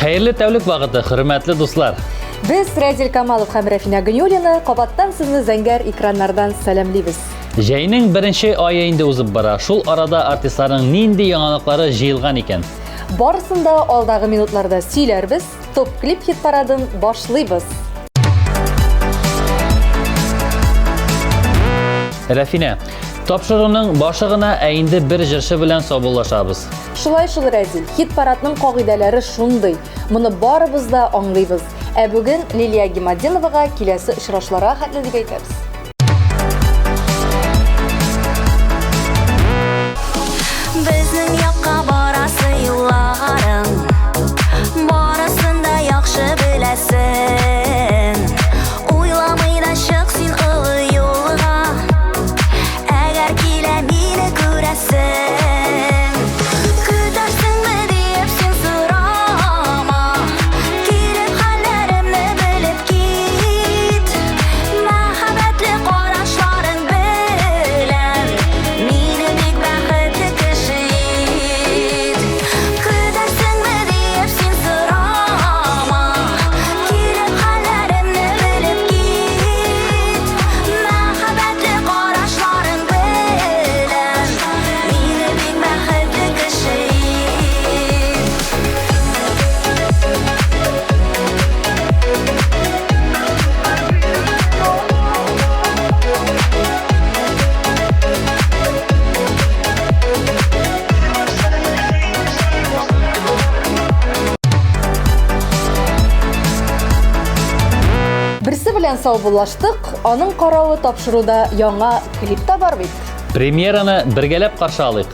Xeyirli tevlik vaqti, hürmetli dostlar. Biz Radil Kamalov һәм Рафина Гөньюлина кабаттан сезне зәңгәр экраннардан сәламлыйбыз. Jayning birinchi oyi endi o'zib bora. Шул arada artistlarning nинди яңалыклары җыелган икән? Барысын да алдагы минутларда сөйләрбез. Топ клип хит парадын башлыйбыз. Рафина, тапшыруның башыгына инде бер җырчы белән саубуллашабыз. Шулай Радил, хит парадның кагыйдәләре шундый. Моны барыбыз да аңлыйбыз. Ә бүген Лилия Гимадиновага киләсе очрашларга хәтлелек әйтәбез. Безнең якка барасы юлларың, барысын да яхшы беләсең. Уйламый да чык син олы юлга, әгәр килә мине күрәсең. Көтәрсеңме дип син сорама, килеп хәлләремне белеп кит. Мәхәббәтле карашларың белән мине бик бәхетле кеше ит. Көтәрсеңме дип син сорама, килеп хәлләремне белеп кит. Мәхәббәтле карашларың белән мине бик бәхетле кеше ит. Берсе белән саубуллаштык, аның каравы тапшыруда яңа клип та бар бит. Премьераны бергәләп каршы алыйк.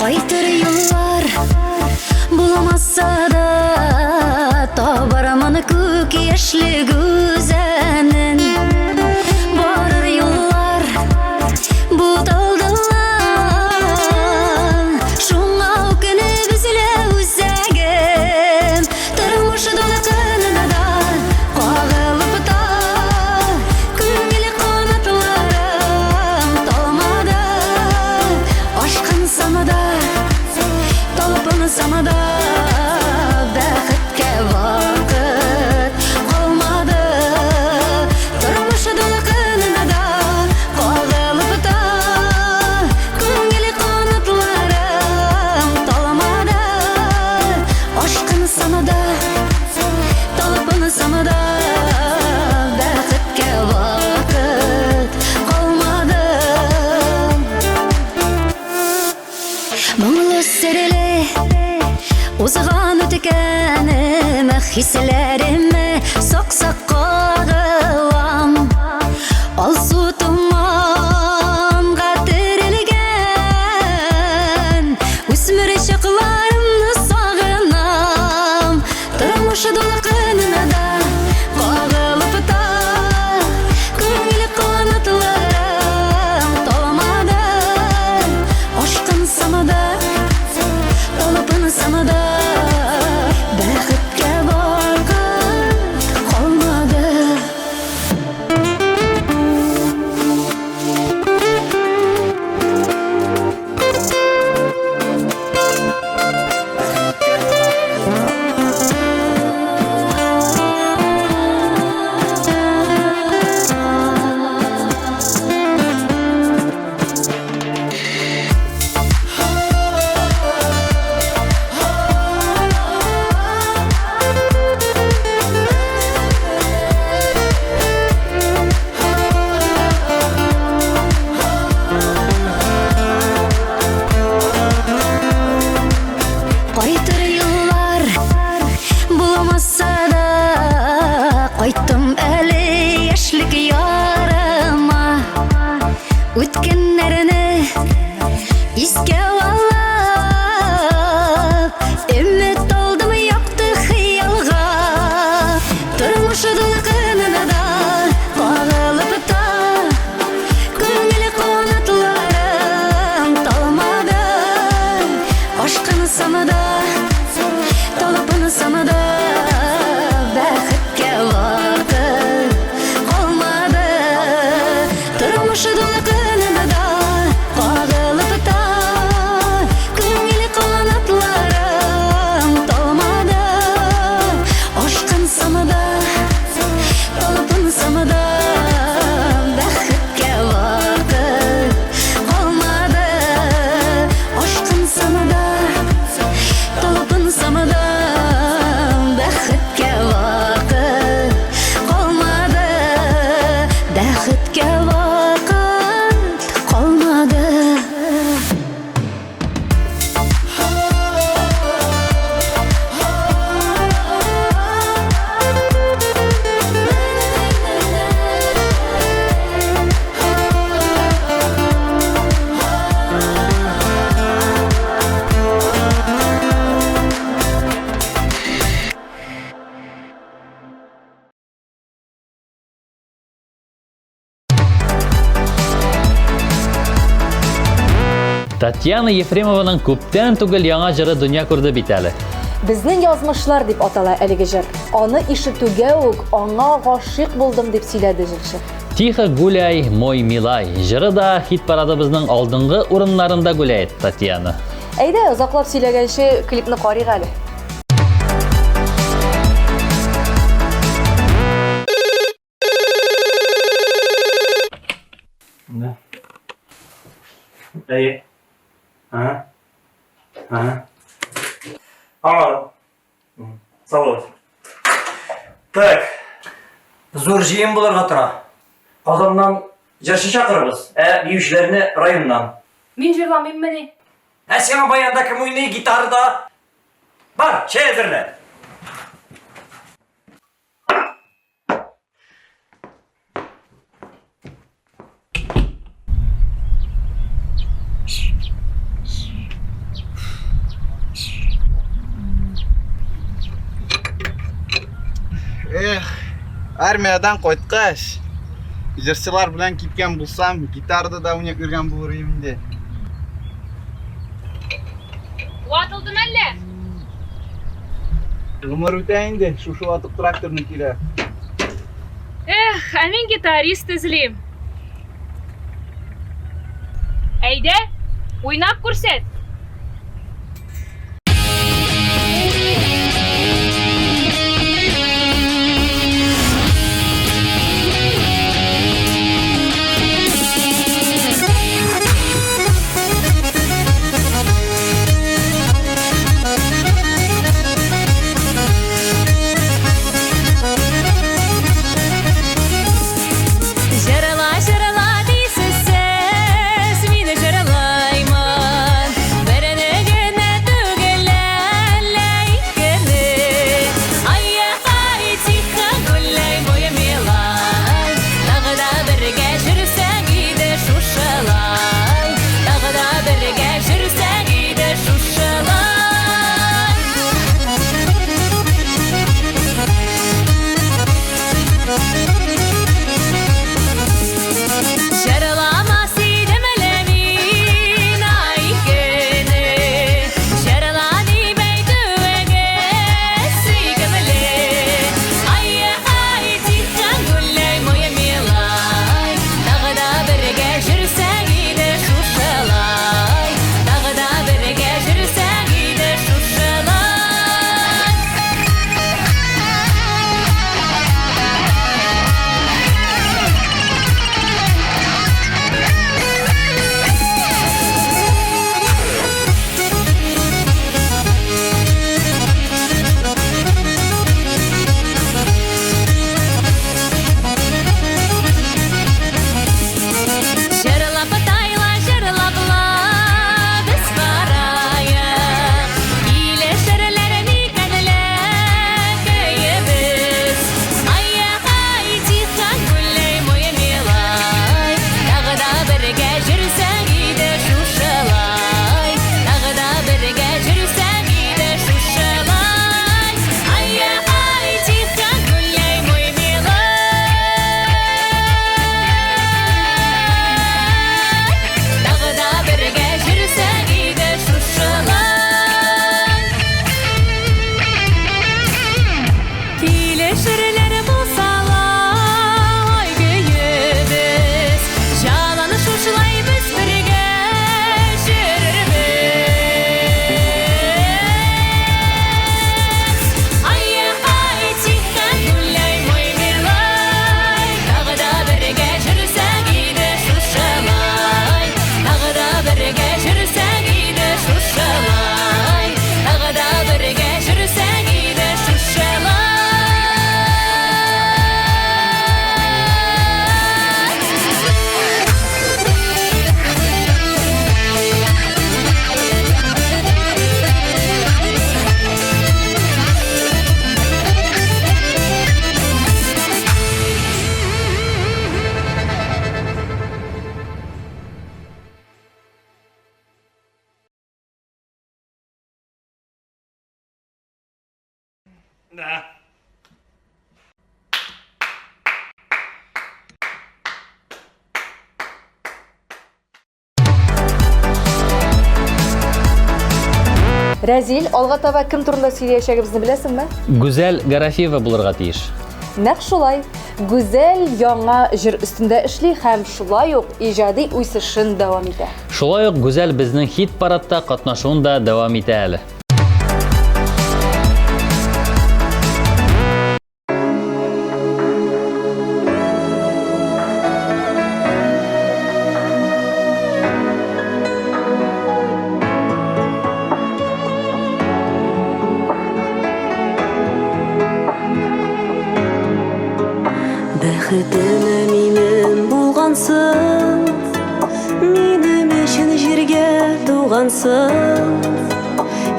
Кайтыр юллар буламаса да, табарам аны күк яшьлек үзәнен. Барыр юллар буталдылар, шуңа үкене безле үзәгем. Тормышы дулы көненә да кагылып та, күңел канатларым талмады. Ашкын самада, талпын самада, бәхеткә вакыт калмады. Тормышы дулы көненә да кагылып та, күңел канатларым талмады. Ашкын самада, талпын самада, бәхеткә вакыт калмады. Моңлы серле узган үткәнем, хисләремне сак-сак кагылам. Алсу туманга терелгән, үсмер чакларымны сагынам. Тормышы дулы көненә да кагылып та, күңел канатларым талмады. Ашкын самада, талпын самада, бәхеткә вакыт калмады. Tatyana Yefremovanың күптән түгел яңа җыры дөнья күрде бит әле. Безнең язмышлар дип атала әлеге җыр. Аны ишетүгә үк аңа гашыйк булдым дип сөйләде җырчы. Тихо гуляй, мой милай. Җыры да хит парадыбызның алдынгы урыннарында гуляет Татьяна. Әйдә, озаклап сөйләгәнче клипны карыйк әле. Да. Эй. Ага. Ага. Ага. Салют. Так. Зор жиын буларга тора. Казаннан жырчы чакырыбыз. Биючеләрне районнан. Мин җырламыйм мени. Сиңа баянда кем уйный гитарада? Бар, чәй әзерлә. Армиядан қойткаш, җырчылар белән киткән булсам, гитарда да уйнап йөргән булыр идем инде. Ватылдым әллә? Гомер үтә инде, шушы ватып тракторны килә. Ә мин гитарист эзлим. Әйдә, уйнап күрсәт. Да. Рәзил, алга таба кем турында сөйләячәгебезне беләсеңме? Гүзәл Гарафиева булырга тиеш. Нәкъ шулай. Гүзәл яңа җыр өстендә эшли һәм шулай ук иҗади үсешен дәвам итә. Шулай ук Гүзәл безнең хит парадта катнашуын да дәвам итә әле. Бәхетемә минем булгансың, минем өчен җиргә тугансың.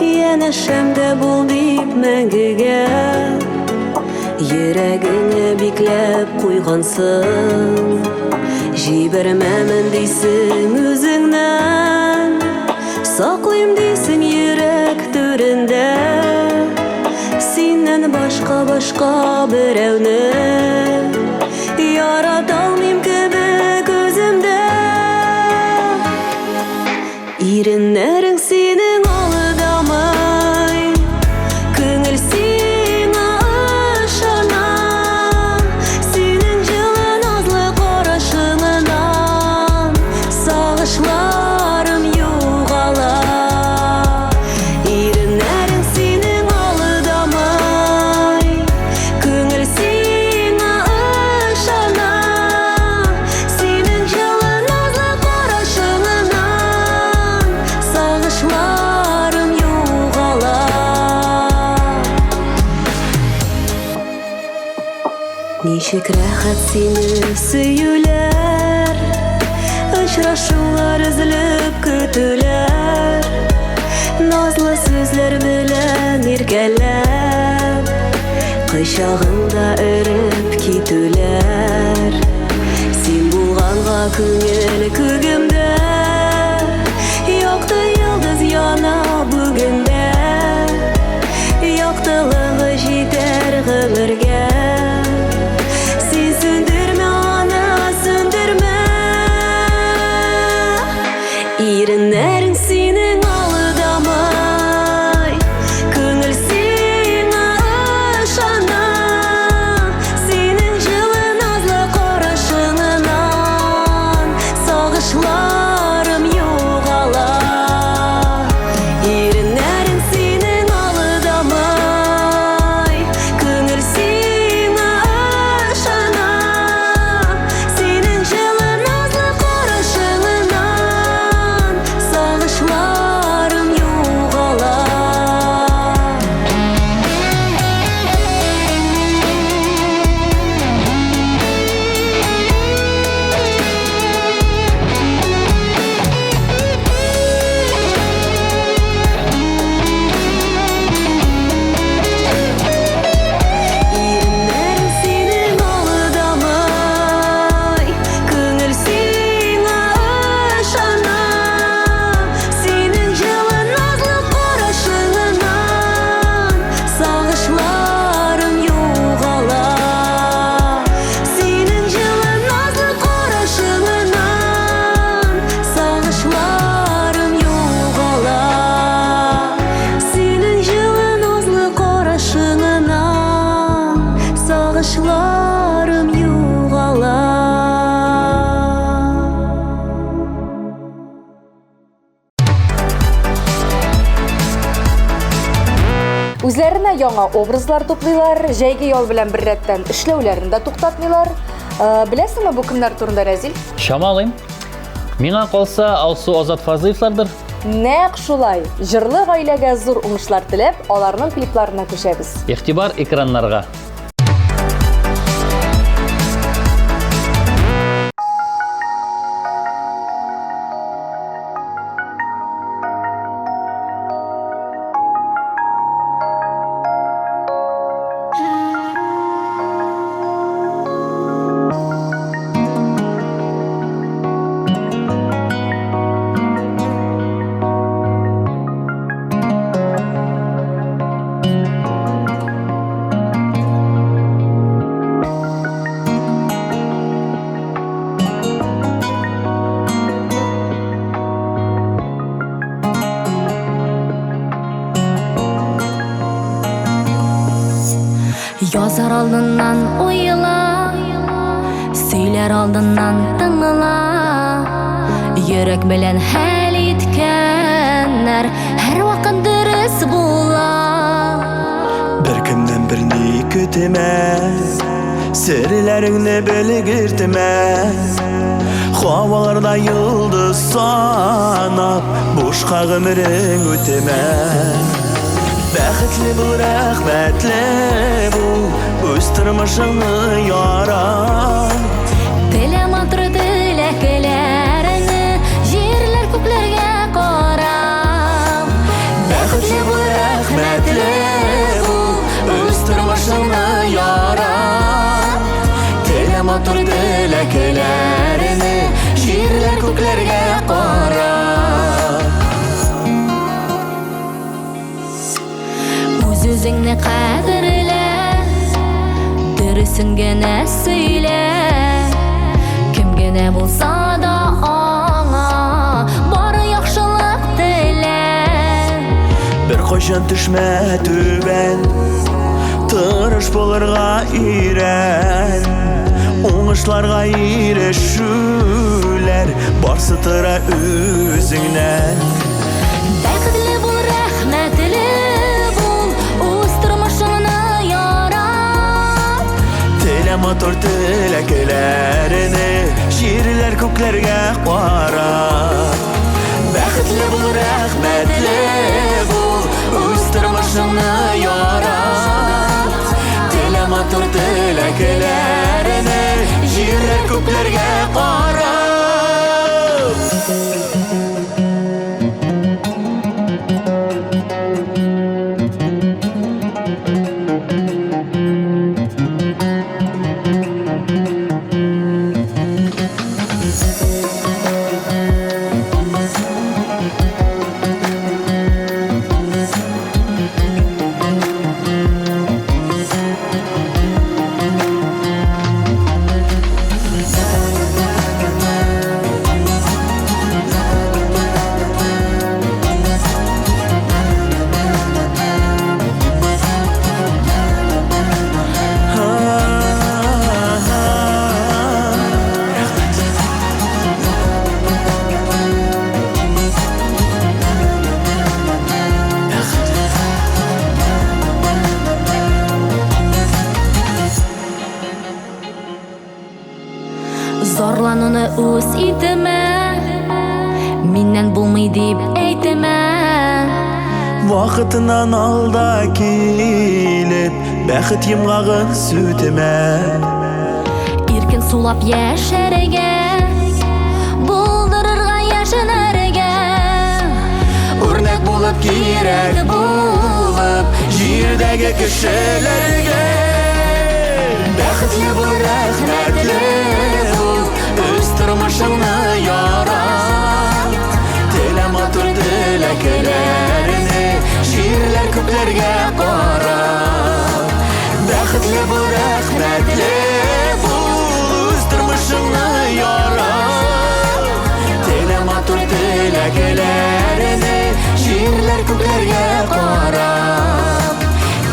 Янәшәмдә бул дип мәңгегә, йөрәгеңә бикләп куйгансың. Җибәрмәмен дисең үзеңнән, саклыйм дисең йөрәк түрендә. Синнән башка берәүне ярата алмыйм кебек үземдә. Иреннәрең синең алдамый, күңел сиңа ышана. Синең җылы назлы карашыңнан сагышларым югала. Иреннәрең синең алдамый, күңел сиңа ышана. Синең җылы назлы карашыңнан сагышларым югала. Ничек рәхәт сине сөюләр, очрашулар өзелеп көтүләр. Назлы сүзләр белән иркәләп, кочагыңда өреп китүләр. Син булганга күңел күгемдә, якты йолдыз яна бүгендә. Яктылыгы җитәр гомергә, син сүндермә аны, сүндермә. Иреннәрең синең алдамый, күңел сиңа ышана. Синең җылы назлы карашыңнан сагышларым югала. Иреннәрең синең алдамый, күңел сиңа ышана. Синең җылы назлы карашыңнан сагышларым югала. Иреннәрең синең алдамый, күңел сиңа ышана. Синең җылы назлы карашыңнан сагышларым югала. Синең җылы назлы карашыңнан сагышларым югала. Синең җылы назлы карашыңнан сагышларым югала. Үзләренә яңа образлар туплыйлар, җәйге ял белән бер рәттән эшләүләрен дә туктатмыйлар. Беләсеңме бу кемнәр турында, Рәзил? Шамалыйм. Миңа калса Алсу Азат Фазыевлардыр. Нәкъ шулай. Җырлы гаиләгә зур уңышлар теләп, аларның клипларына күчәбез. Игътибар экраннарга. Yazar aldından oyla, söyler aldından tınla. Yürek bilen hal etkenler her vakit dürüst bula. Bir kimden birini kütüme, sirlerini bilgirtime. Havalarda yıldız sanap, boşqa ömrün öteme. Bäxtli bul, rahmetli bul, öz turmuşunu yarat. Dilema turdi lekelerini, yerler köklerge qarab. Bäxtli bul, rahmetli bul, öz turmuşunu yarat. Dilema turdi lekelerini, yerler köklerge qarab. Özüngni qadrla, dürüsün gene söyle. Kimgene bolsa da аңа bari yaxşılık dile. Bir koşan düşme tüben, tırış bulurga iren. Oңышларга ирешүләр барсы тыра үзеңнән. Бәхетле бул, рәхмәтле бул, үз тормышыңны ярат. Теле мотор теләкләрне җирләр күкләргә карап. Бәхетле бул, рәхмәтле бул, үз тормышыңны ярат. Теле мотор теләкләрне җирләр күкләргә карап. Zorlanını үз итемә, миннән булмый дип әйтемә. Вакытынан алда килеп, бәхет йомгагын сүтемә. Иркен сулап яшәргә, булдырырга яшенәргә. Үрнәк булып кирәк булып, җирдәге кешеләргә. Бәхетле бул, рәхмәтле бул, үз тормышыңны ярат. Теле матур теләкләрне җирләр күкләргә карап. Бәхетле бул, рәхмәтле бул, үз тормышыңны ярат. Теле матур теләкләрне җирләр күкләргә карап.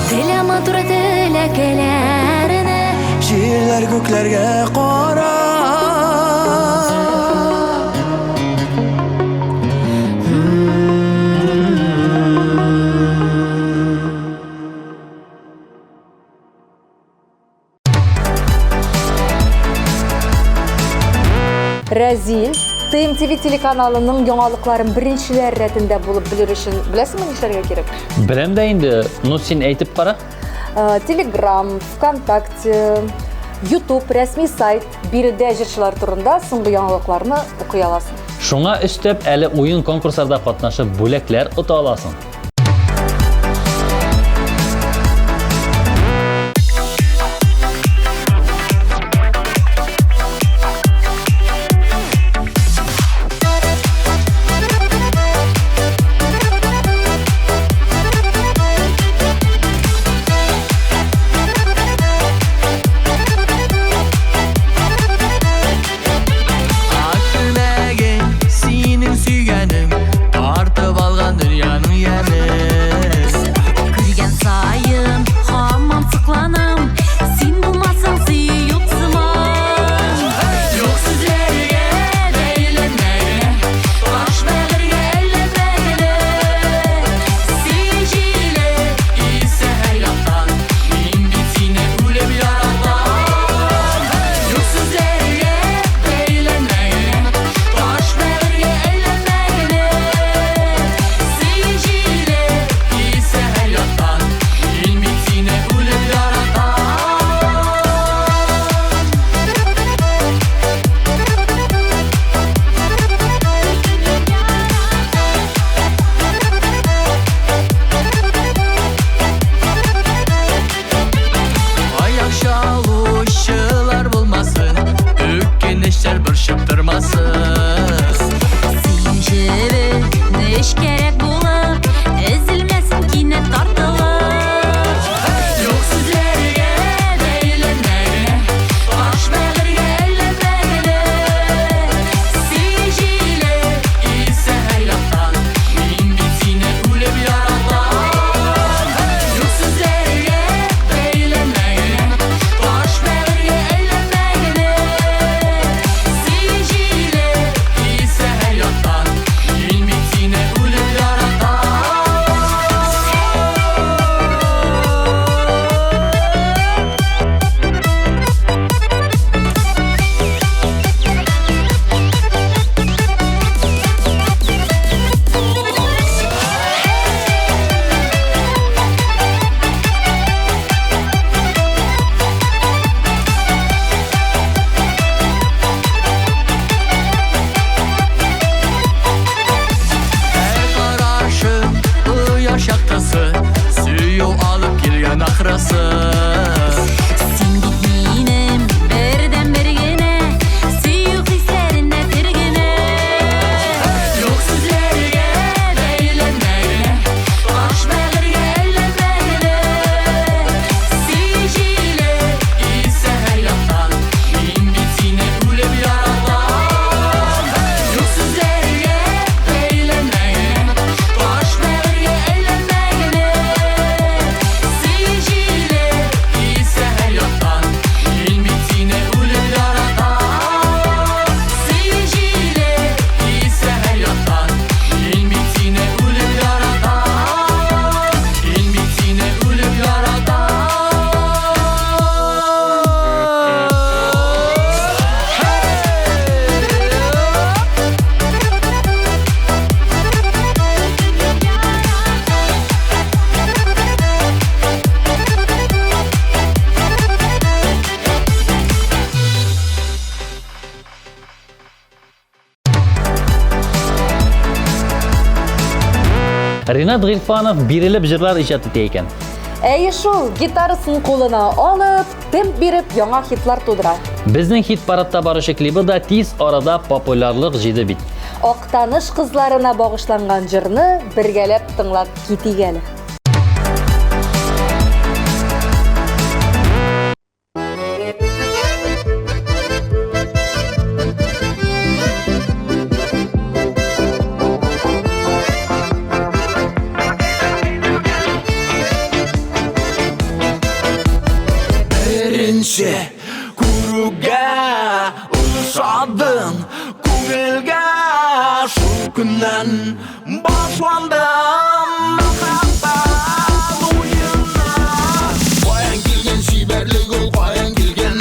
Теле матур теләкләрне Җирләр күкләргә карап. Разил TMTV телеканалының яңалыкларын беренчеләр рәтендә булып белер өчен беләсеңме нишләргә кирәк? Беләм дә инде, ну син әйтеп кара. Telegram, ВКонтакте, YouTube рәсми сайт биредә җырчылар турында соңгы яңалыкларны укый аласың. Шуңа өстәп әле уен конкурсларда катнашып бүләкләр ота аласың. Күргән сайын һаман сокланам. аңсыз. Сен бит минем берден бергене, сүйүк хислеринде тиргене. Yok sizlerge beylenmeyine, baş belirge ellenmeyine. Seyirciyle ise her yandan, bin bitine ölüp yaradan. Yok sizlerge beylenmeyine, baş belirge ellenmeyine. Seyirciyle ise her yandan, bin bitine ölüp yaradan. Seyirciyle ise her yandan, bin bitine ölüp yaradan. Bin bitine ölüp yaradan. Ринат Гыйльфанов бирелеп җырлар иҗат итә икән. Әйе шул, гитарасын кулына алып, темп биреп яңа хитлар тудыра. Безнең хит парадта баручы клибы да тиз арада популярлык җыйды бит. Актаныш кызларына багышланган җырны бергәләп тыңлап китик әле. Birinci kuruga uşadın Күңелгә шул көннән башландым мәхәббәт уена. Каян килгән чибәрлек ул, каян килгән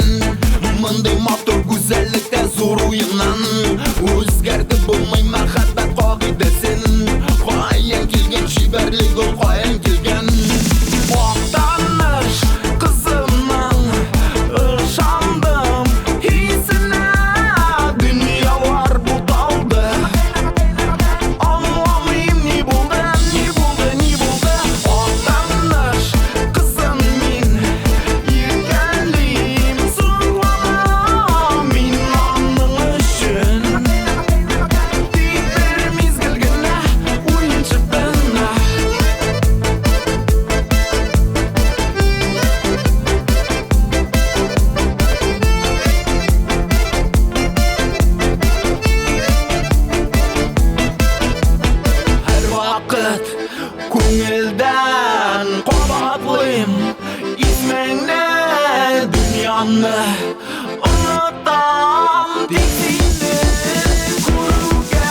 мондый матур гүзәллектән зур уеннан. Үзгәртеп булмый мәхәббәт кагыйдәсен. Каян килгән чибәрлек ул, каян килгән Актаныш кызымның ышандым хисенә. Дөньялар буталды, аңламыйм ни булды, ни булды, ни булды. Актаныш кызын мин иркәлим, зурланам мин аның өчен. Тик бер мизгел генә уенчык гына. Һәр вакыт күңелдән кабатлыйм исмеңне, дөньяны онытам тик сине күрүгә.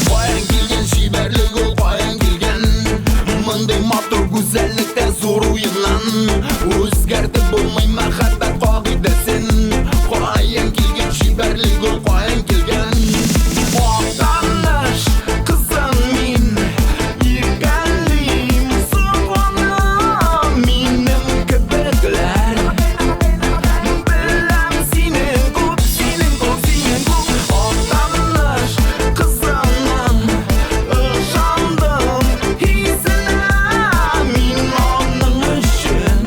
Каян килгән чибәрлек ул, каян килгән мондый матур гүзәллектән зур уеннан. Үзгәртеп булмый мәхәббәт кагыйдәсен. Каян килгән чибәрлек ул, каян килгән Актаныш кызын мин иркәлим, зурланам минем кебекләр. Беләм синең күп, синең күп, синең күп. Актаныш кызының ышандым хисенә. Мин аның өчен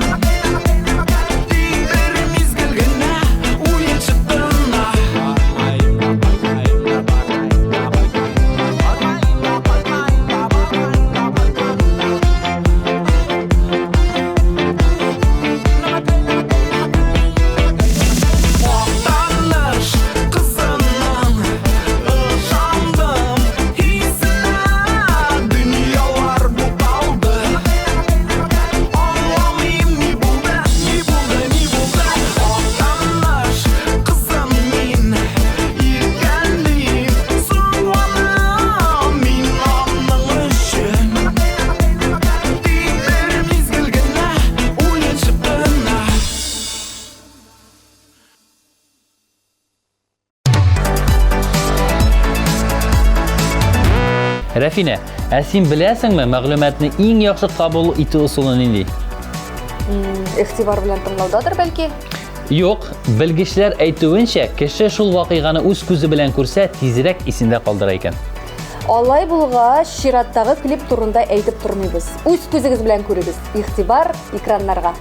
тик бер мизгел генә уенчык гына. Актаныш кызының ышандым хисенә. Дөньялар буталды, аңламыйм ни булды, ни булды, ни булды. Актаныш кызын мин иркәлим, зурланам мин аның өчен. Тик бер мизгел генә уенчык гына. Рәфинә, ә син беләсеңме мәгълүматны иң яхшы кабул итү усулы нинди? Игътибар белән тыңлаудадыр бәлки. Юк, белгечләр әйтүенчә, кеше шул вакыйганы үз күзе белән күрсә, тизрәк исендә калдыра икән. Алай булгач, чираттагы клип турында әйтеп тормыйбыз. Үз күзегез белән күрегез. Игътибар экраннарга.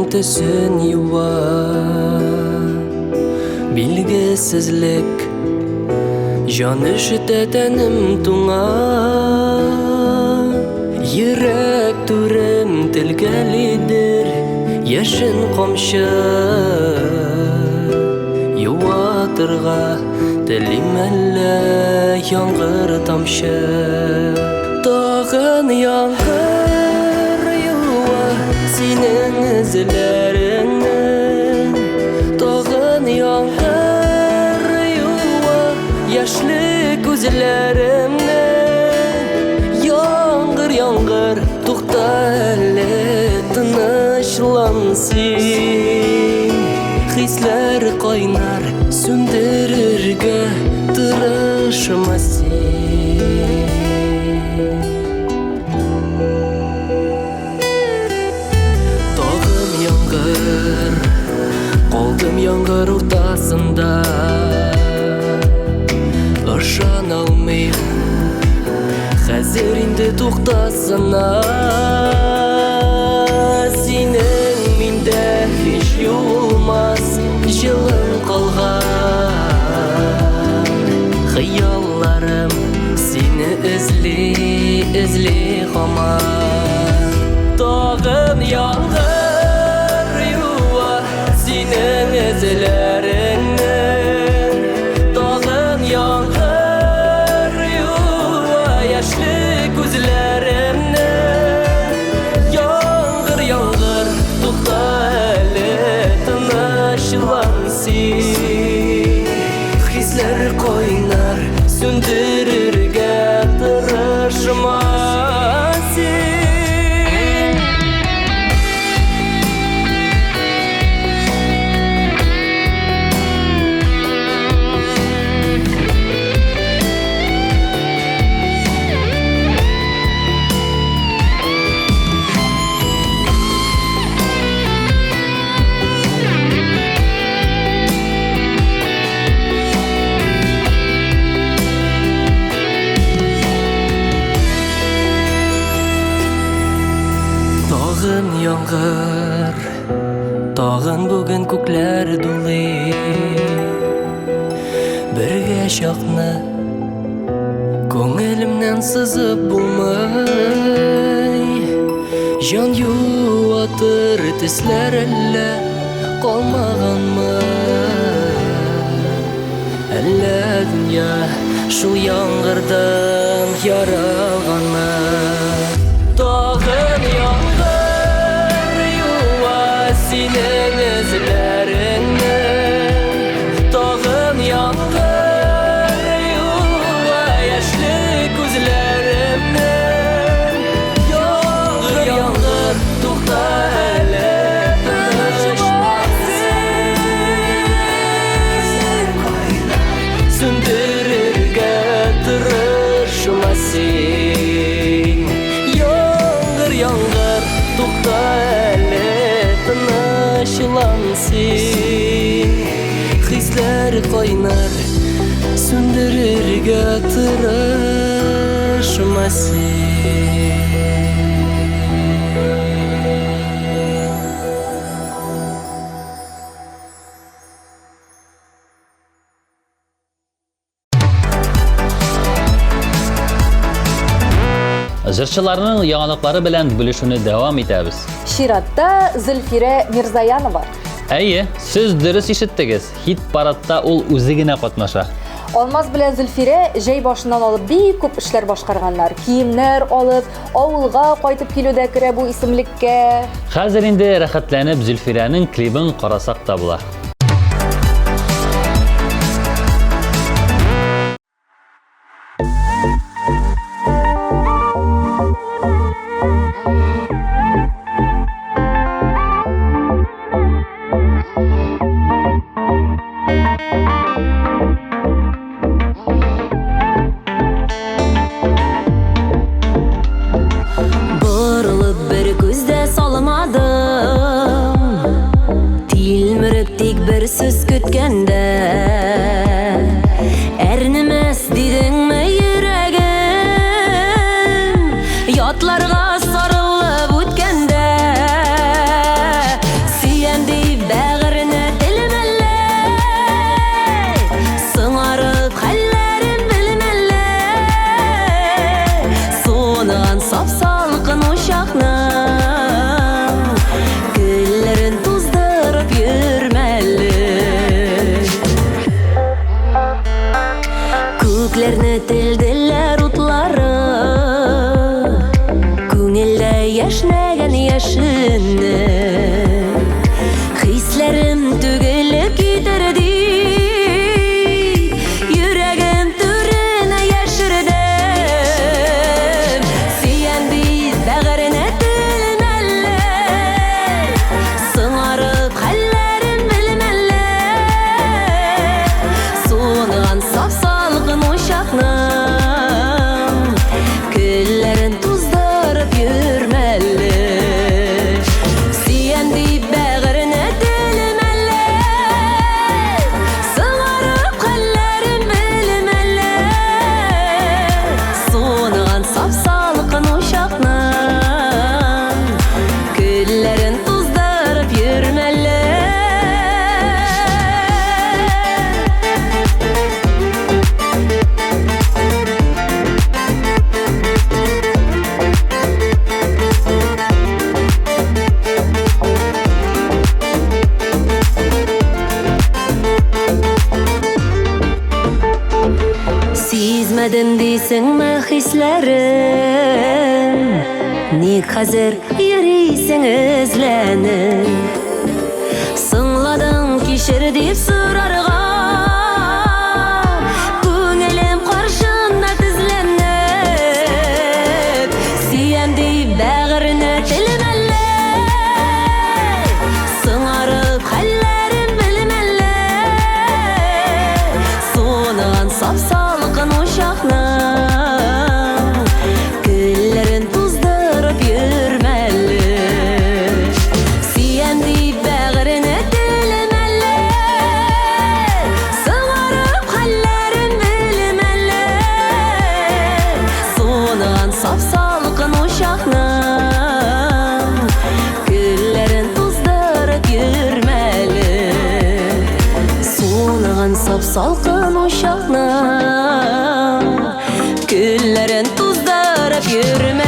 төсін юа Білгісізлік Жан үшіті тәнім туңа Йөрәк түрім тілгәлидер Яшын қомшы Юатырға телим әлі яңғыр тамшы Тағын яңғыр юа сенің ізлеріңнен Тағын яңғыр юа яшлы көзлерімнен Яңғыр, яңғыр туқта әлі тынышлансың Хисләр қайнар сөндірірге тырышмасың Тағын яңғыр, қалдым яңғыр ортасында Ышан алмайым, қазір инде тоқтасына Сенің менде еш юлмас жылын қалған Қиялларым сені ізли қаман Тағын яңғыр юа сенің ізлеріңнен Тағын яңғыр юа яшлы көзлерімнен Яңғыр, яңғыр туқта әлі тынышлансың Хисләр қойнар сөндірірге тырышмасың Тағын яңғыр, тағын бүгін көкләр дулы Бірге шақны көңілімнен сызып болмай Жан юатыр тіслер әлі қалмағанмы Әлі дүния шул яңғырдан яралғанмы Тағын яңғыр юа сенің ізлеріңнен Тағын яңғыр юа яшлы көзлерімнен Яңғыр, яңғыр туқта әлі тынышлансың Сөндірірге тырышмасың Яңғыр туқта әлі тынышлансың Хисләр қайнар сөндірірге тырышмасың Жырчыларның яңалыклары белән бүлешүне дәвам итәбез. Чиратта Зөлфирә Мирзаянова. Әйе, сез дөрес ишеттегез. Хит парадта ул үзе генә катнаша. Алмаз белән Зөлфирә җәй башыннан алып бик күп эшләр башкарганнар. Киемнәр алып, авылга кайтып килүдә керә бу исемлеккә. Хәзер инде рәхәтләнеп Зөлфирәнең клибын карасак та була. Сүз көткәндә әрнемәс дидеңме йөрәгем Ятларға сарылып үткәндә түгелі китерді Yüreğim türüne yaşırdım Siyendi bağırına dilmeller Sınarıp hallerim bilmeller Soğunan sap-salgın uşaqnım Küllerin tuzdırıp yürmeller Siyendi bağırına dilmeller Sınarıp hallerim bilmeller Soğunan sap-salgın uşaqnım Küllerin tuzdırıp yürmeller Sizmedim deysinme hislerim Nik hazır yürüysin özlenip Sыңладың кешір деп сұрарға Көңілім қаршына тізленіп Сүйемдей бәғіріне тілмәлі Сыңарып халләрім білмәлі Соныған сап-салқын ошақнам Күллерін туздырып жүрмәлі Сүйемдей бәғіріне тілмәлі Сыңарып халләрім білмәлі Соныған сап-салқын ошақнам Күллерін туздырып жүрмәлі Соныған сап-салқын ошақнам Күллерін туздырып жүрмәлі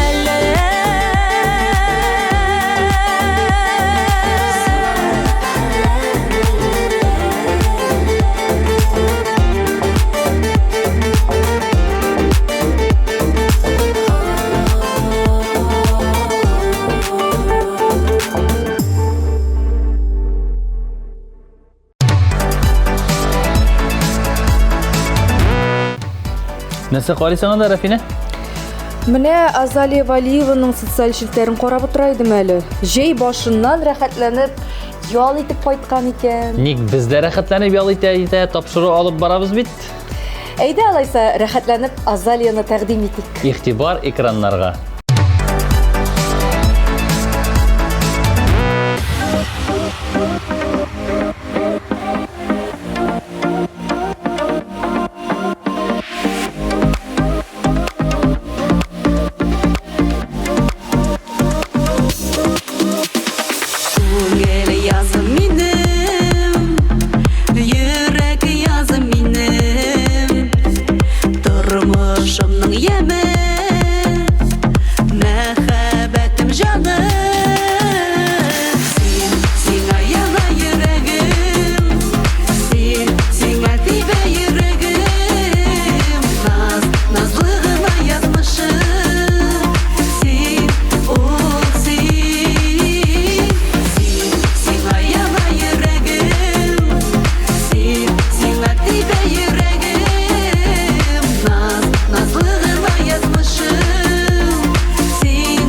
Нәрсе қарайсың анда, Рафина? Менә Азалия Валиеваның социаль шилтерін қарап отырайдым әлі. Жей башыннан рәхәтләнеп ял итеп кайткан икән. Ник біз дә рәхәтләнеп ял итә тапшыру алып барабыз бит. Әйдә алайса рәхәтләнеп Азалияны тәкъдим итик. Игътибар экраннарга. Көңіл язым минем, йөрәк язым минем, тормышымның яме, мәхәббәтем җаным. Сиңа яна йөрәгем, сиңа тибә йөрәгем, назлы гына язмышым, син, ул син. Сиңа яна йөрәгем, сиңа тибә йөрәгем, назлы гына язмышым, син,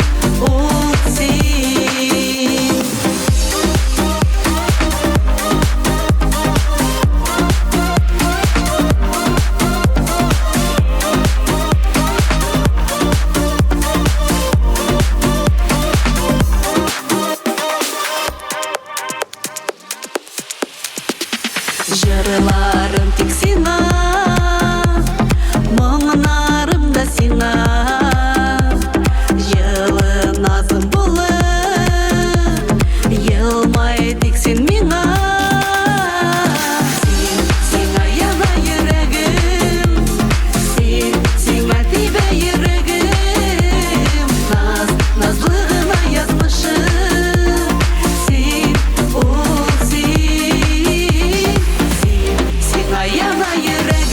ул син. Жырларым тик сиңа, моңнарым да сиңа. Йылы назым булып, йылмай тик син миңа. Сиңа яна йөрәгем, сиңа тибә йөрәгем, назлы гына язмышым, син, ул син. Сиңа яна йөрәгем.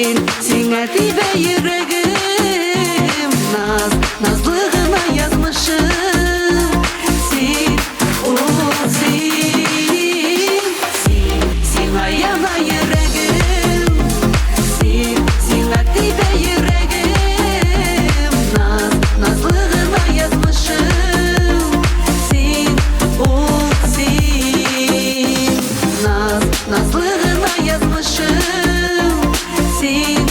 Сиңа тибә йөрәгем, назлы гына язмышым. Син, сиңа яна йөрәгем. Сиңа тибә йөрәгем, назлы гына язмышым. Син, назлы гына язмышым. Син,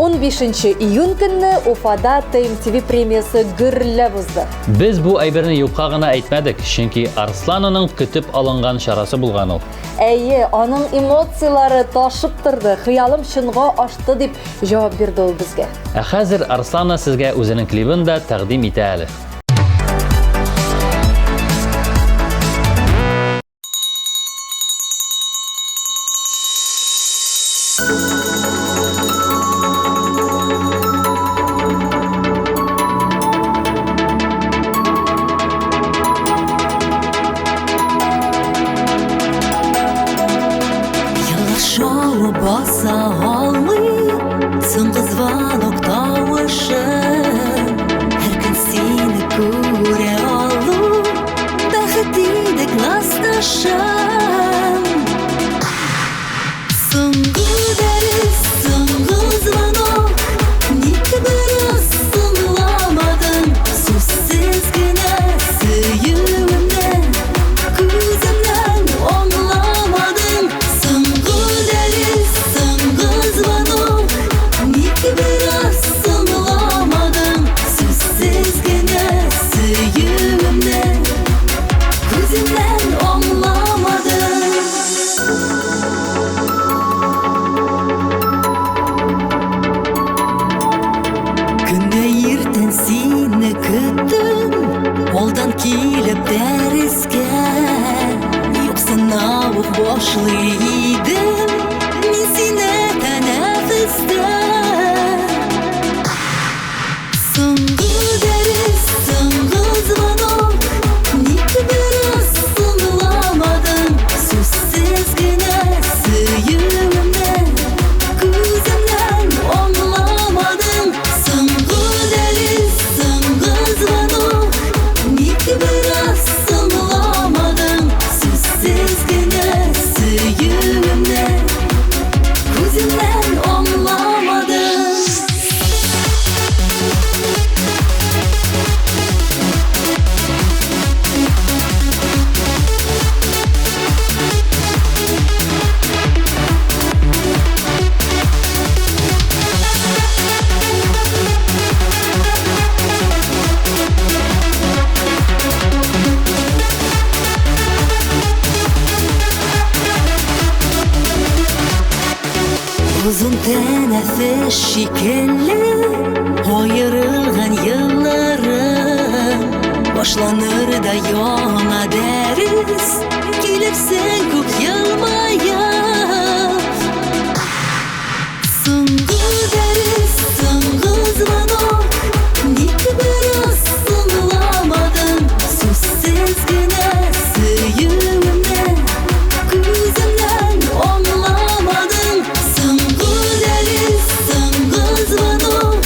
Он 5 июнь көнне Уфада ТМТV премиясы гөрләп узды. Без бу әйберне юкка гына әйтмәдек, чөнки Арслан аның көтеп алынган чарасы булган ул. Әйе, аның эмоциялары ташып торды, хыялым чынга ашты дип җавап бирде ул безгә. Ә хәзер Арслан сезгә үзенең клибын да тәкъдим итә әле. Шоу баса алмый, соңгы звонок тавышын. Һәр көн сине күрә алу, бәхет идек классташым. Соңгы дәрес, соңгы звонок, ник бераз соңламадың. Сүзсез генә сөюемне күземнән аңламадың. Соңгы дәрес, соңгы звонок, ник бераз соңламадың. Сүзсез генә сөюемне күземнән аңламадың. Күнде иртән сине көттем, алдан килеп дәрескә. Юкса наук башлый идем, мин сине тәнәфестә. Соңгы дәрес, соңгы звонок, ник бераз соңламадың. Сүзсез генә сөюемне күземнән аңламадың. Соңгы дәрес, соңгы звонок, ник бераз соңламадың. Сүзсез генә сөюемне күземнән аңламадың. Соңгы дәрес, соңгы звонок, ник бераз соңламадың. Сүзсез генә сөюемне күземнән аңламадың. Соңгы дәрес, соңгы звонок, ник бераз соңламадың. Сүзсез генә сөюемне күземнән аңламадың. Uzun tənəffüs şikəlli ayırılğan yıllarım. Başlanır da yana dəris, kilibsən күк yılmayıb. Соңгы дәрес, соңгы звонок, ник бераз соңламадың. Сүзсез генә сөюемне күземнән аңламадың. Соңгы дәрес, соңгы звонок,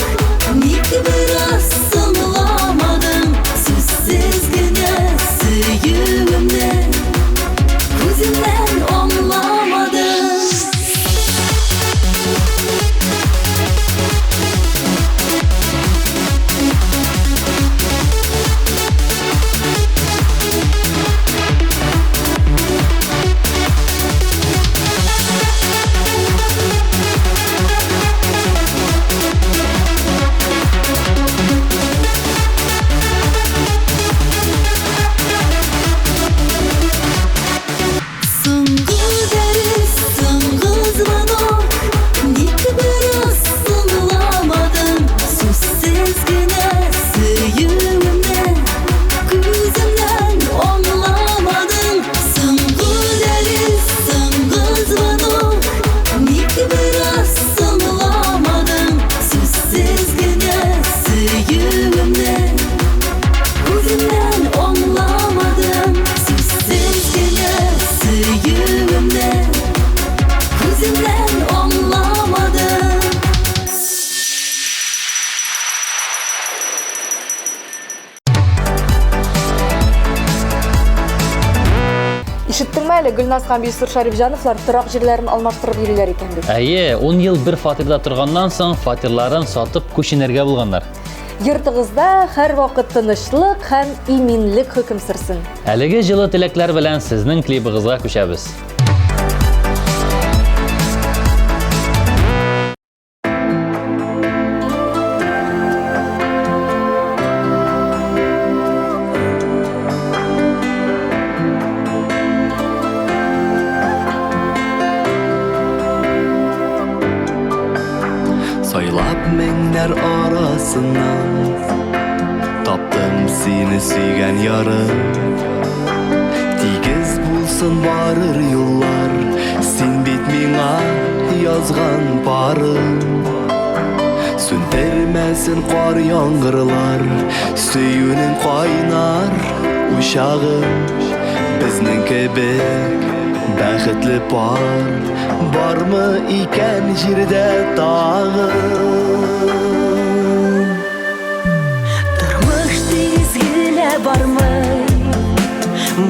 ник бераз соңламадың. Сүзсез генә сөюемне күземнән аңламадың. Гөлназ һәм Юсуф Шарифҗановлар торак җирләрен алмаштырып йөриләр икән бит. Әйе, 10 ел бер фатирда торганнан соң фатирларын сатып күченергә булганнар. Йортыгызда һәр вакыт тынычлык һәм иминлек хөкем сөрсен. Әлеге җылы теләкләр белән сезнең клибыгызга күчәбез. Saylap menler arasından Taptım seni süygen yarım Tigiz bulsun barır yollar Sen bit mina yazgan barım Süntermesin qar yangırlar Süyünün qaynar uşağım Bizning kebek Бәхетле пар Бармы икән җирдә тагын Тормыш тиз генә бармый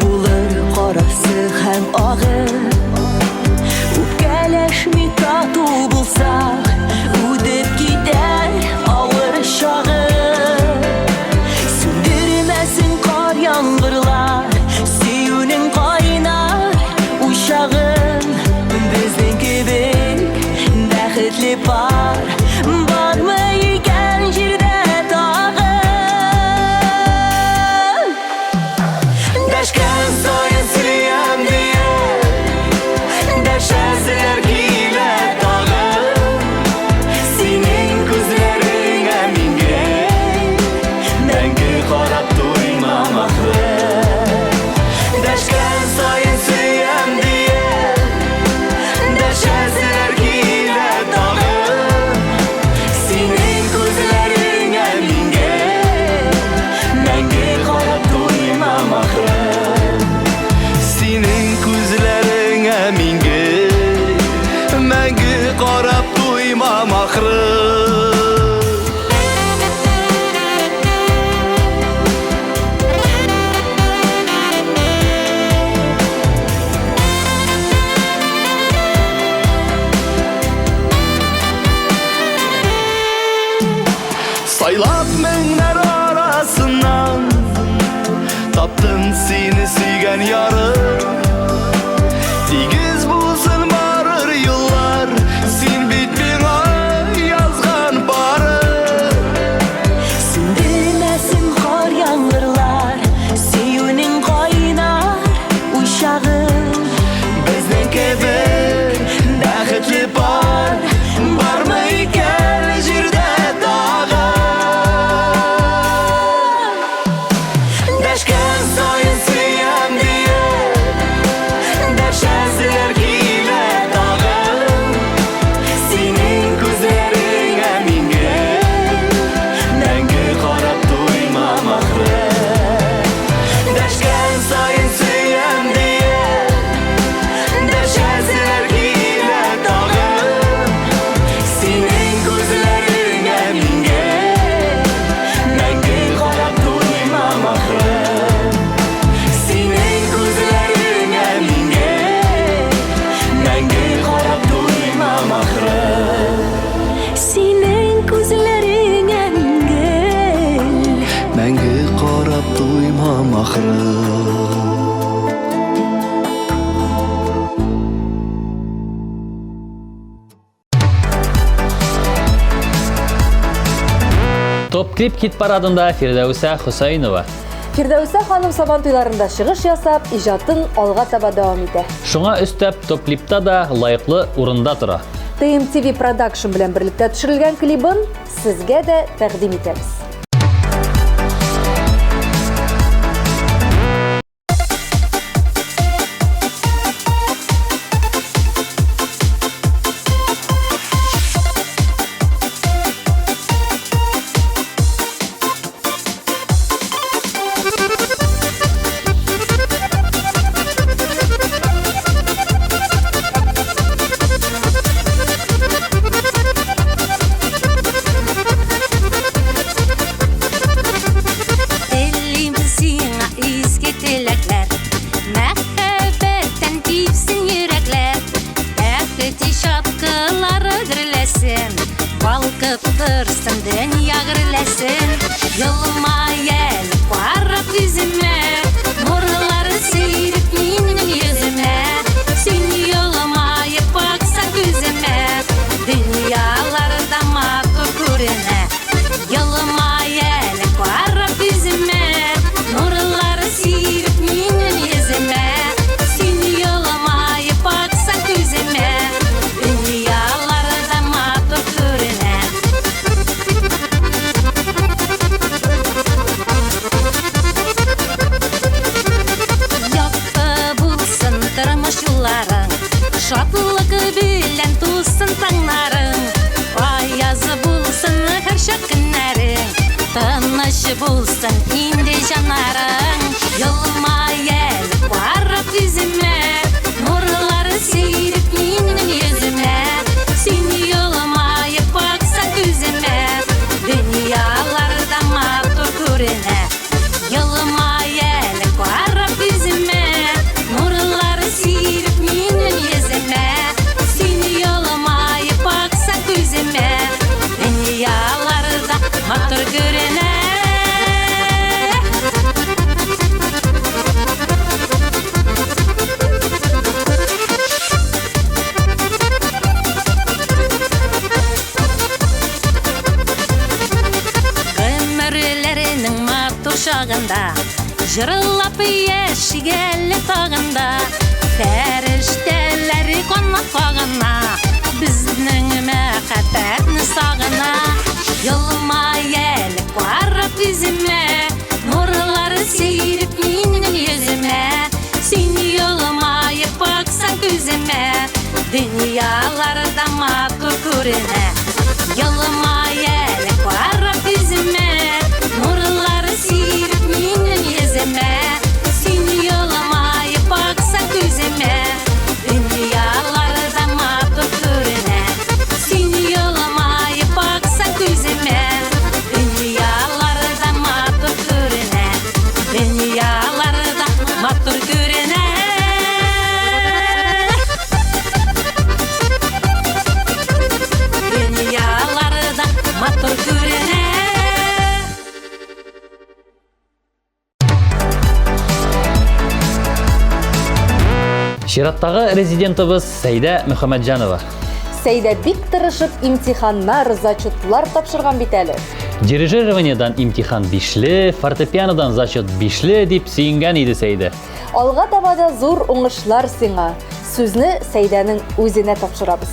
Булыр карасы һәм агы Үпкәләшми тату булсак Үдеп китәр авыр чагы Сүндермәсен кар яңгырлар Сөюнең кайнар uşağım Bizden kebek Bәхетле пар Бармы икән җирдә тагын Дәшкән саен сөям диye Дәшәселәр килә тагын Синең күзләреңә мингә Мәңге карап туймам ахры Дәшкән саен сөям диye Дәшәселәр килә тагын Синең күзләреңә мингә Мәңге карап туймам ахры Синең күзләреңә мингә Мәңге карап туймам ахры Saylap menler arasından Taptım seni süygen yarım Tigiz bulsun barır yollar Sen bitmina yazgan barım Сүндермәсен кар яңгырлар Сөюнең кайнар uşağım Безнең кебек бәхетле пар Бармы икән җирдә тагын Дәшкән саен сөям диye Дәшәселәр килә тагын Синең күзләреңә мингә Мәңге карап туймам ахры Дәшкән саен сөям диye Дәшәселәр килә тагын Синең күзләреңә мингә Мәңге карап туймам ахры Синең күзләреңә мингә Мәңге карап туймам ахры Синең күзләреңә мингә Мәңге карап туймам ахры Топ клип хит парадында Фирдәүсә Хусайнова. Фирдәүсә ханым сабан туйларында чыгыш ясап, иҗатын алга таба дәвам итә. Шуңа өстәп топ клипта да лайыклы урында тора. TMTV Production белән берлектә төшерелгән клибын сезгә дә тәкъдим итәбез. tırsın dünya gürlesin Yoluma gel varıp yüzüme Nurları seyirip minnin yüzüme Sen yoluma baksan gözüme Dünyalarda matır görene Yoluma gel varıp yüzüme Nurları seyirip minnin yüzüme Sen yoluma baksan gözüme Dünyalarda matır görene Yakta bulsun tırmış yolların Şatlık bilen tutsun tаңların Ayazı bulsun her şak günlerin Tanış bulsun indi canların Yoluma gel varıp yüzüme Nurları seyirip minnin yüzüme Sen yoluma baksan gözüme Dünyalarda matır görene Yoluma gel varıp yüzüme Nurları seyirip minnin yüzüme Sen yoluma baksan gözüme Dünyalarda matır görene Ömürlerinin matır şağında Jırılap yeşigeli tağında Ferişteleri konak bağına Bizning məqətətni sağına Yoluma gel varıp yüzüme Nurları seyirip minnin yüzüme Sen yoluma baksan gözüme Dünyalarda matır görene Yoluma gel varıp yüzüme Nurları seyirip minnin yüzüme Sen yoluma baksan gözüme Dünyalarda matır görene Sen yoluma baksan gözüme Dünyalarda matır görene Dünyalarda matır görene Dünyalarda matır görene Şirattагы резидентыбыз Сәйдә Мөхәммәтҗанова. Сәйдә бик тырышып имтиханнар, зачетлар тапшырган бит әле. Дирижированиедан имтихан 5-ле, фортепианодан зачет 5-ле дип сөйгән иде Сәйдә. Алга таба да зур уңышлар сиңа. Сүзне Сәйдәнең үзенә тапшырабыз.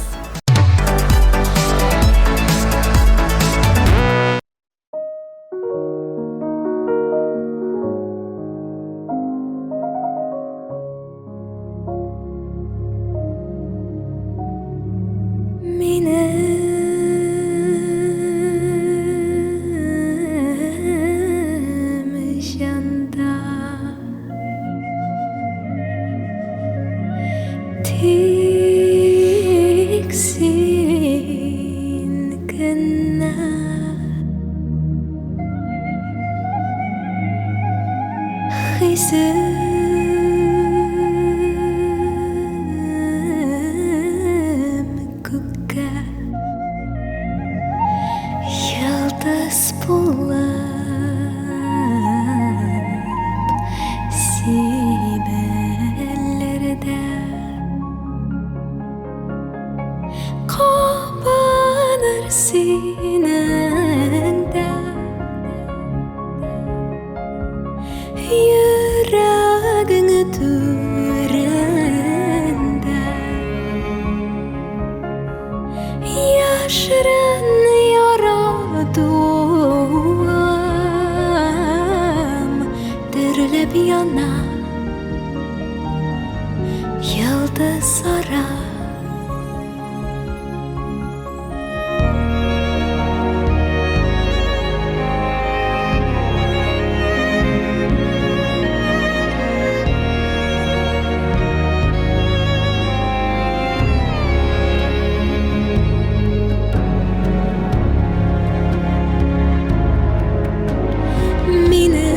Минем жанда тик сен генә хисем күккә Yıldız bulap sibellerde Kapanır sinende Yüreğini türende Yaşıran yaradım Dürülüp yana Yıldızlara Minnem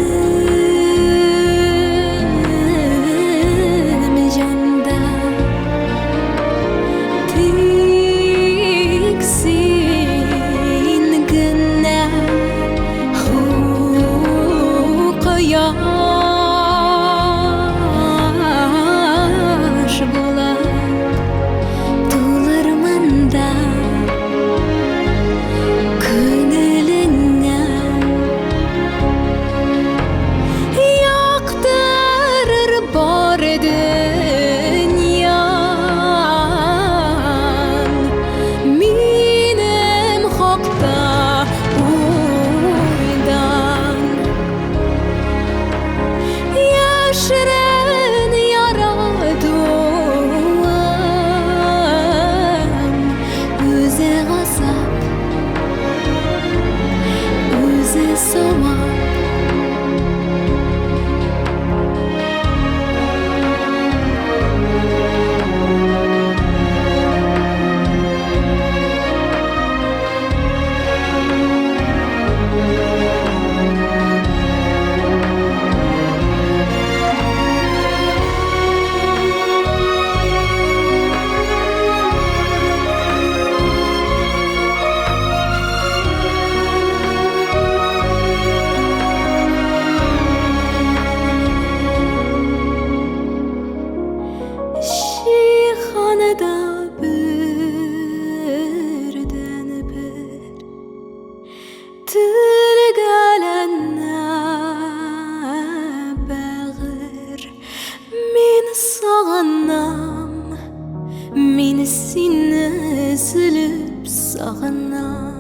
Meni seni üzülüp sağınam.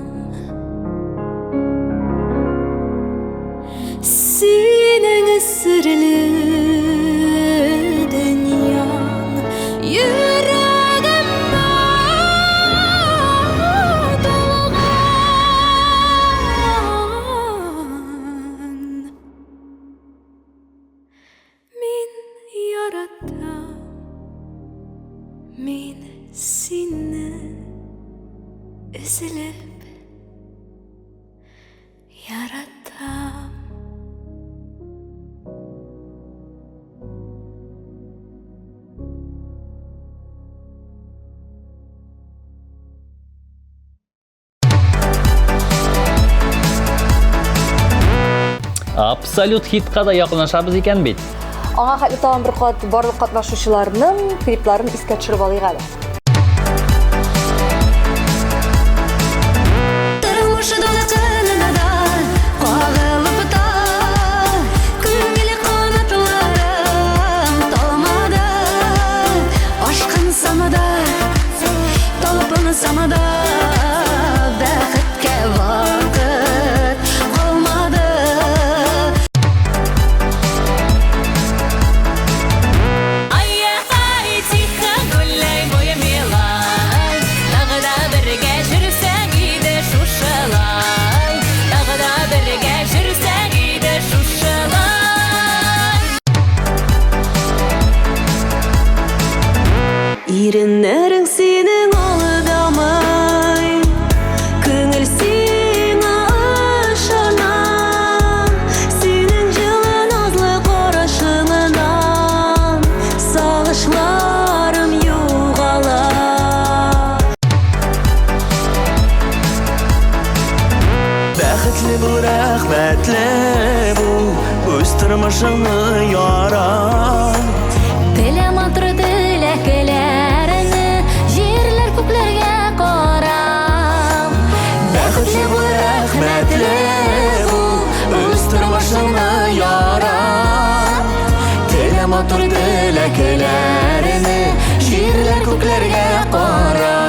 Senin sırlı dünyan yüreğimde dolgan. Min yaratam, min seni üzülüp yaratam. Абсолют хитка да якынлашабыз икән бит. Аңа хәтле тагын бер кат барлык катнашучыларның клипларын искә төшереп алыйк әле. Тормышы дулкынында да кагылып та, күңел канатларым талмады. Ашкын самада, талпын самада, бәхеткә вакыт калмады. Иреннәрең синең алдамай, күңел сиңа ышана. Синең җылы назлы карашыңнан сагышларым югала. Бәхетле бу, рәхмәтле бу, үз тормышыңны ярат. Телем атыр теләкләреңне, җирләр күкләргә карап. Бәхетле бу, рәхмәтле бу, үз тормышыңны ярат. Телем матур теләкләреңне, җирләр күкләргә карап.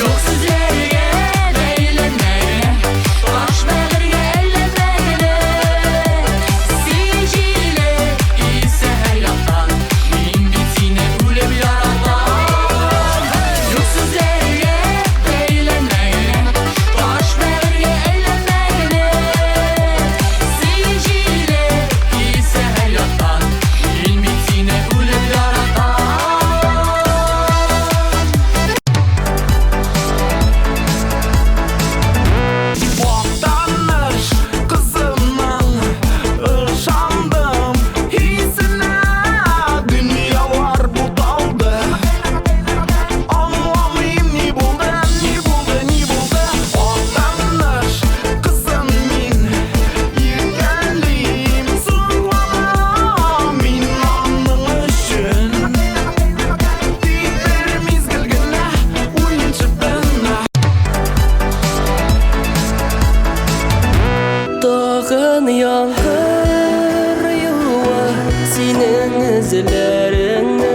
Юк сүзләргә бәйләнмәгә, баш бәгыргә әлләмәгә. Син җиле исә һәр яктан, мин бит сине үлеп яратам. Юк сүзләргә бәйләнмәгә, баш бәгыргә әлләмәгә. Син җиле исә һәр яктан, мин бит сине үлеп яратам. Вактаныш кызымның ышандым хисенә. Дөньялар буталды, аңламыйм ни булды, ни булды, ни булды. Вактаныш кызым мин, иркәлим зурланам мин аның өчен. Тик бер мизгел генә уенчы бенә. Тагын яңгыр юа синең эзләреңнән.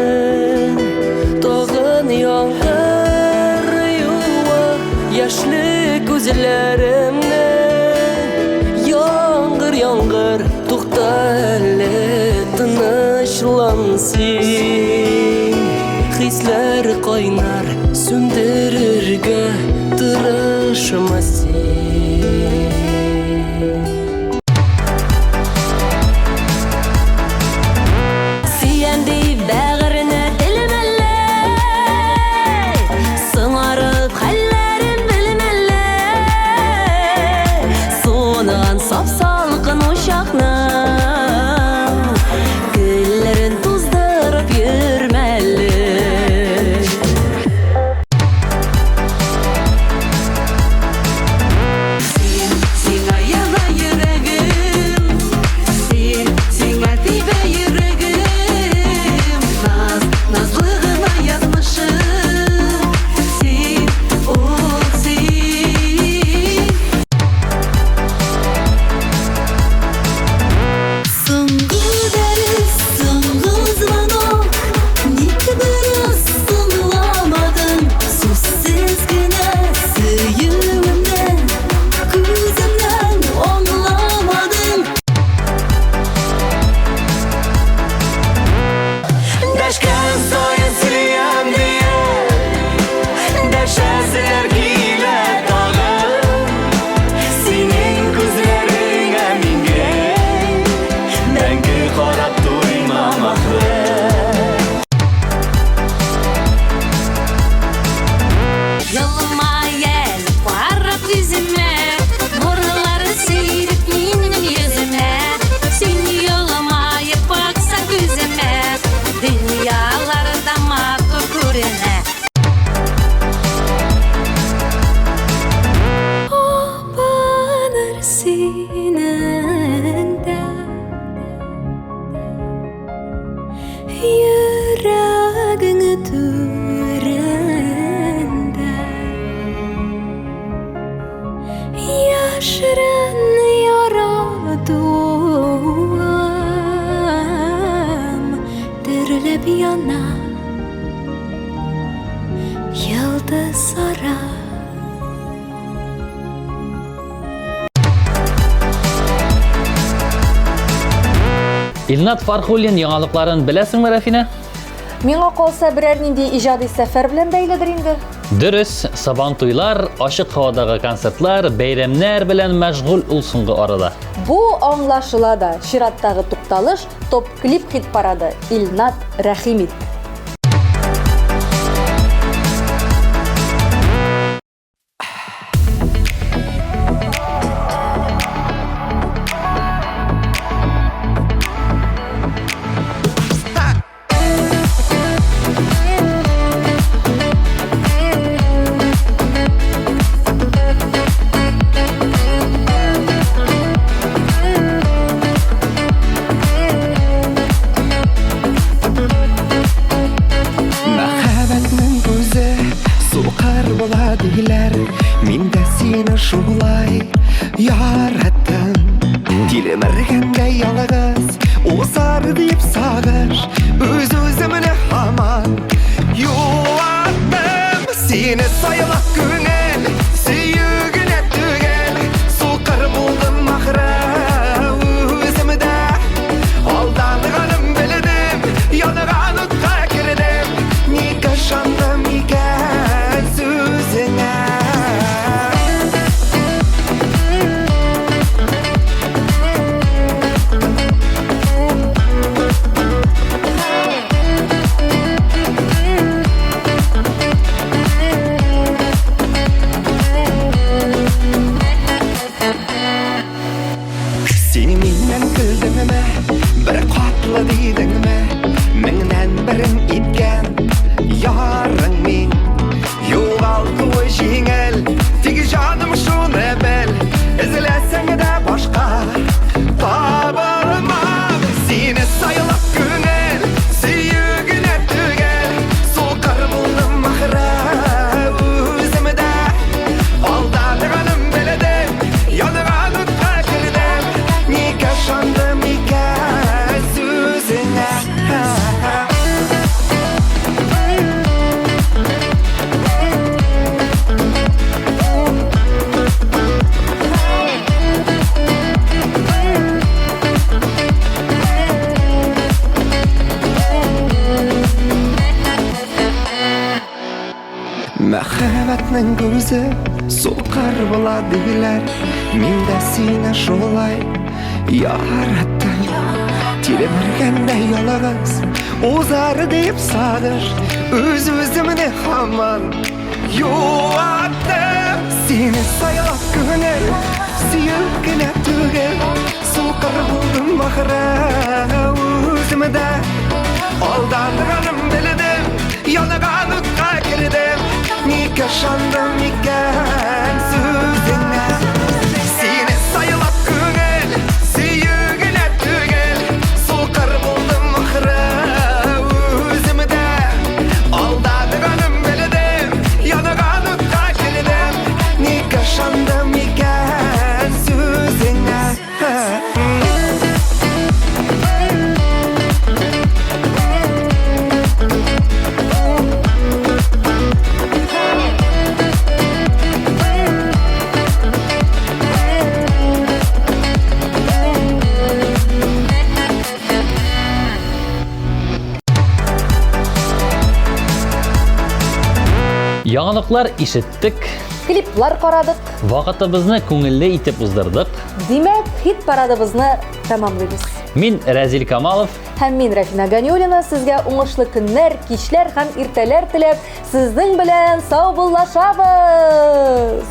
Тагын яңгыр юа яшьле күзләремнән. Яңгыр, яңгыр, тукта әле, тынычлан син. Хисләр кайнар, сүндерергә тырышма син. Сөйәнди бәгыренә телмәллә, сыңарып хәлләрен белмәллә. Суныган сап салкын учакның гөлләрен туздырып йөрмәлле. түрінде яшырын яратуым дүрлеп яна йылдызлары. Илнат Фархуллин яңалыкларын беләсеңме, Рафина? Миңа калса берәр нинди иҗади сәфәр белән бәйледер инде. Дөрес, сабантуйлар, ашык һавадагы концертлар, бәйрәмнәр белән мәшгуль ул соңгы арада. Бу аңлашыла да. Чираттагы тукталыш топ клип хит парады. Илнат Рәхимит. Мәхәббәтнең күзе сукыр була диләр. Мин дә сине шулай яраттым. Тилемергәндә ялгыз узар дип сагыш, үз-үземне һаман юаттым. Сине сайлап күңел, сөюгенә түгел, сукыр булдым ахыры үземдә. Алданганым белдем, янаган утка кирдем. Ник ышандым икән сүзеңә? Син миннән көлдеңме, бер катлы дидеңме? Меңнән берен иткән ярың мин. Югалтуы җиңел, тик җаным шуны бел. Эзләсәң дә башка табылмам. Сине сайлап күңел, сөюгенә түгел, сукыр булдым ахыры үземдә. Алданганым белдем, янаган утка кирдем. Ник ышандым икән сүзеңә? Мәхәббәтнең күзе сукыр була диләр. Мин дә сине шулай яраттым. Тилемергәндә ялгыз узар дип сагыш, үз-үземне һаман юаттым. Сине сайлап күңел, сөюгенә түгел, сукыр булдым ахыры үземдә. Алданганым белдем, янаган утка кирдем. Ник ышандым икән сүзеңә? Сине сайлап күңел, сөюгенә түгел, сукыр булдым ахыры үземдә. Алданганым белдем, янаган утка кирдем. Ник ышандым икән сүзеңә? Яңалыклар ишеттек, Клиплар карадык. вакытыбызны күңелле итеп уздырдык. Димәк, хит парадыбызны тәмамлыйбыз. Мин Рәзил Камалов. Һәм мин Рафина Ганиуллина сезгә уңышлы көннәр, кичләр һәм иртәләр теләп, сезнең белән сау буллашабыз.